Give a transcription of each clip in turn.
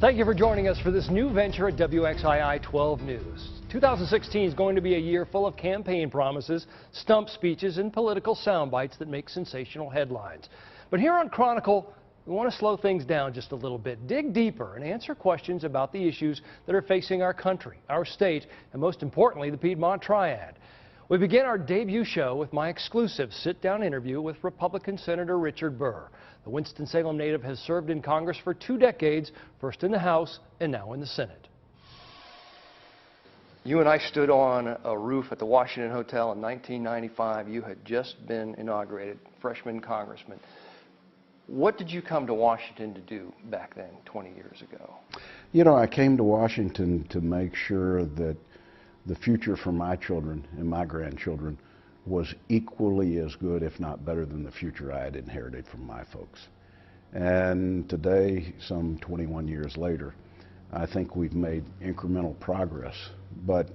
Thank you for joining us for this new venture at WXII 12 News. 2016 is going to be a year full of campaign promises, stump speeches, and political sound bites that make sensational headlines. But here on Chronicle, we want to slow things down just a little bit, dig deeper, and answer questions about the issues that are facing our country, our state, and most importantly, the Piedmont Triad. We begin our debut show with my exclusive sit-down interview with Republican Senator Richard Burr. The Winston-Salem native has served in Congress for 2 decades, first in the House and now in the Senate. You and I stood on a roof at the Washington Hotel in 1995. You had just been inaugurated freshman congressman. What did you come to Washington to do back then, 20 years ago? You know, I came to Washington to make sure that the future for my children and my grandchildren was equally as good, if not better, than the future I had inherited from my folks. And today, some 21 years later, I think we've made incremental progress. But,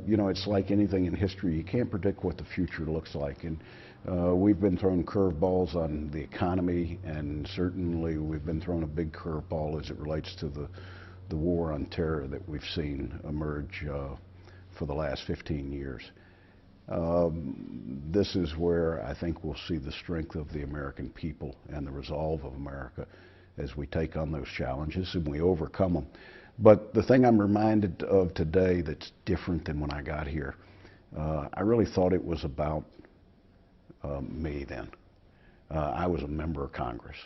you know, it's like anything in history. You can't predict what the future looks like. And we've been thrown curveballs on the economy, and certainly we've been thrown a big curveball as it relates to the war on terror that we've seen emerge for the last 15 years. This is where I think we'll see the strength of the American people and the resolve of America as we take on those challenges and we overcome them. But the thing I'm reminded of today that's different than when I got here, I really thought it was about me then. I was a member of Congress.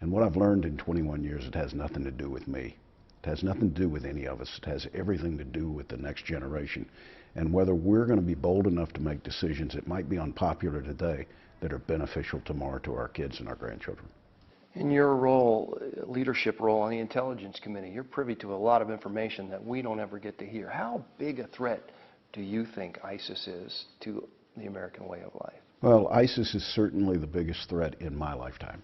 And what I've learned in 21 years, it has nothing to do with me. It has nothing to do with any of us. It has everything to do with the next generation. And whether we're going to be bold enough to make decisions that might be unpopular today that are beneficial tomorrow to our kids and our grandchildren. In your role, leadership role on the Intelligence Committee, you're privy to a lot of information that we don't ever get to hear. How big a threat do you think ISIS is to the American way of life? Well, ISIS is certainly the biggest threat in my lifetime.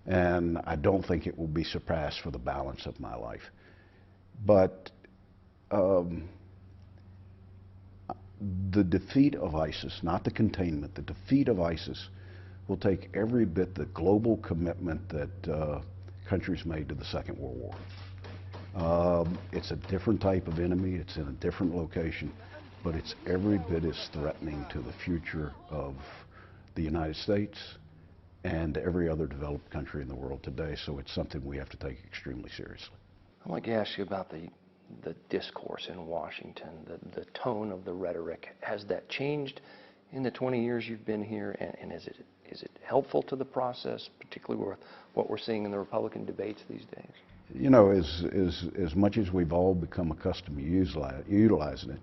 And I don't think it will be surpassed for the balance of my life. But the defeat of ISIS, not the containment, the defeat of ISIS will take every bit the global commitment that countries made to the Second World War. It's a different type of enemy, it's in a different location, but it's every bit as threatening to the future of the United States and every other developed country in the world today, so it's something we have to take extremely seriously. I'd like to ask you about the discourse in Washington, the tone of the rhetoric. Has that changed in the 20 years you've been here, and is it helpful to the process, particularly with what we're seeing in the Republican debates these days? You know, as much as we've all become accustomed to utilizing it,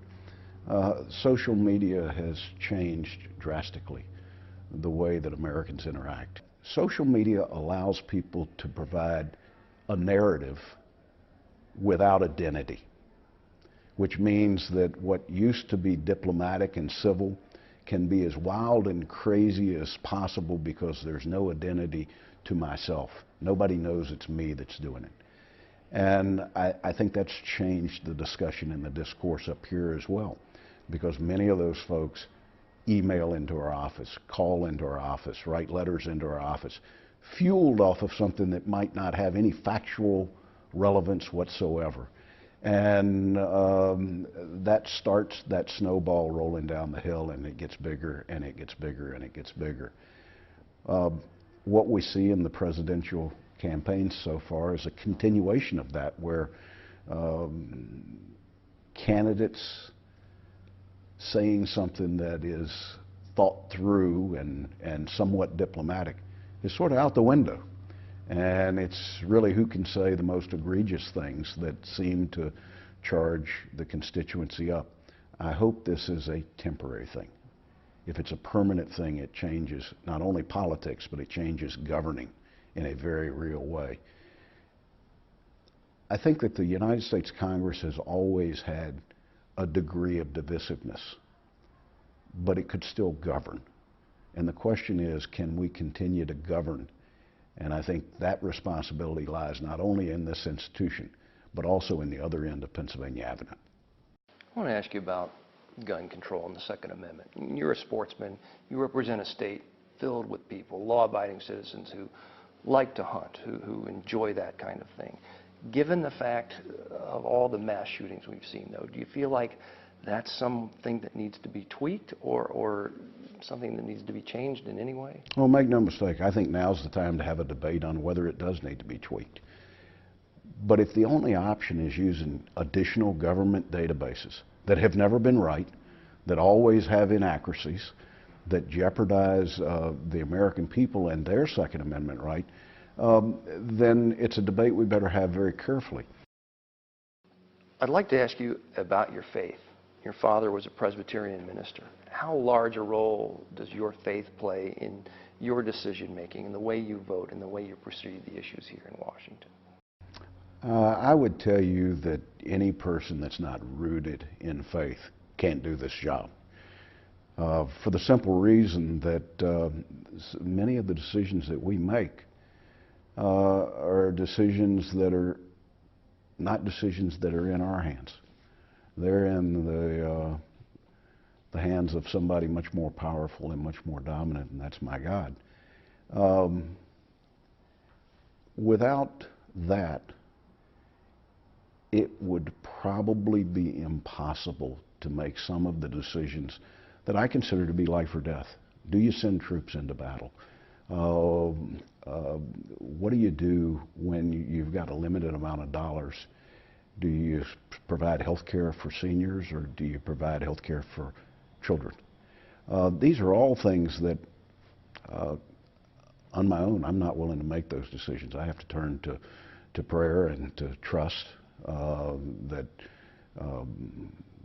social media has changed drastically the way that Americans interact. Social media allows people to provide a narrative without identity, which means that what used to be diplomatic and civil can be as wild and crazy as possible because there's no identity to myself. Nobody knows it's me that's doing it. And I think that's changed the discussion and the discourse up here as well, because many of those folks email into our office, call into our office, write letters into our office, fueled off of something that might not have any factual relevance whatsoever. And that starts that snowball rolling down the hill, and it gets bigger and it gets bigger and it gets bigger. What we see in the presidential campaigns so far is a continuation of that, where candidates saying something that is thought through and somewhat diplomatic is sort of out the window. And it's really who can say the most egregious things that seem to charge the constituency up. I hope this is a temporary thing. If it's a permanent thing, it changes not only politics, but it changes governing in a very real way. I think that the United States Congress has always had a degree of divisiveness, but it could still govern. And the question is, can we continue to govern? And I think that responsibility lies not only in this institution, but also in the other end of Pennsylvania Avenue. I want to ask you about gun control and the Second Amendment. You're a sportsman. You represent a state filled with people, law-abiding citizens who like to hunt, who enjoy that kind of thing. Given the fact of all the mass shootings we've seen, though, do you feel like that's something that needs to be tweaked or something that needs to be changed in any way? Well, make no mistake, I think now's the time to have a debate on whether it does need to be tweaked. But if the only option is using additional government databases that have never been right, that always have inaccuracies, that jeopardize the American people and their Second Amendment right, then it's a debate we better have very carefully. I'd like to ask you about your faith. Your father was a Presbyterian minister. How large a role does your faith play in your decision making and the way you vote and the way you proceed the issues here in Washington? I would tell you that any person that's not rooted in faith can't do this job. For the simple reason that many of the decisions that we make are decisions that are not decisions that are in our hands. They're in the hands of somebody much more powerful and much more dominant, and that's my God. Without that, it would probably be impossible to make some of the decisions that I consider to be life or death. Do you send troops into battle? What do you do when you've got a limited amount of dollars? Do you provide health care for seniors, or do you provide health care for children? These are all things that, on my own, I'm not willing to make those decisions. I have to turn to prayer and to trust that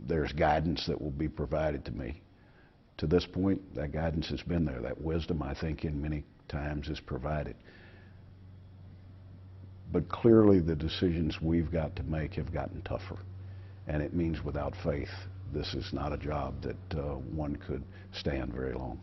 there's guidance that will be provided to me. To this point, that guidance has been there. That wisdom, I think, in many times is provided. But clearly the decisions we've got to make have gotten tougher. And it means without faith, this is not a job that one could stand very long.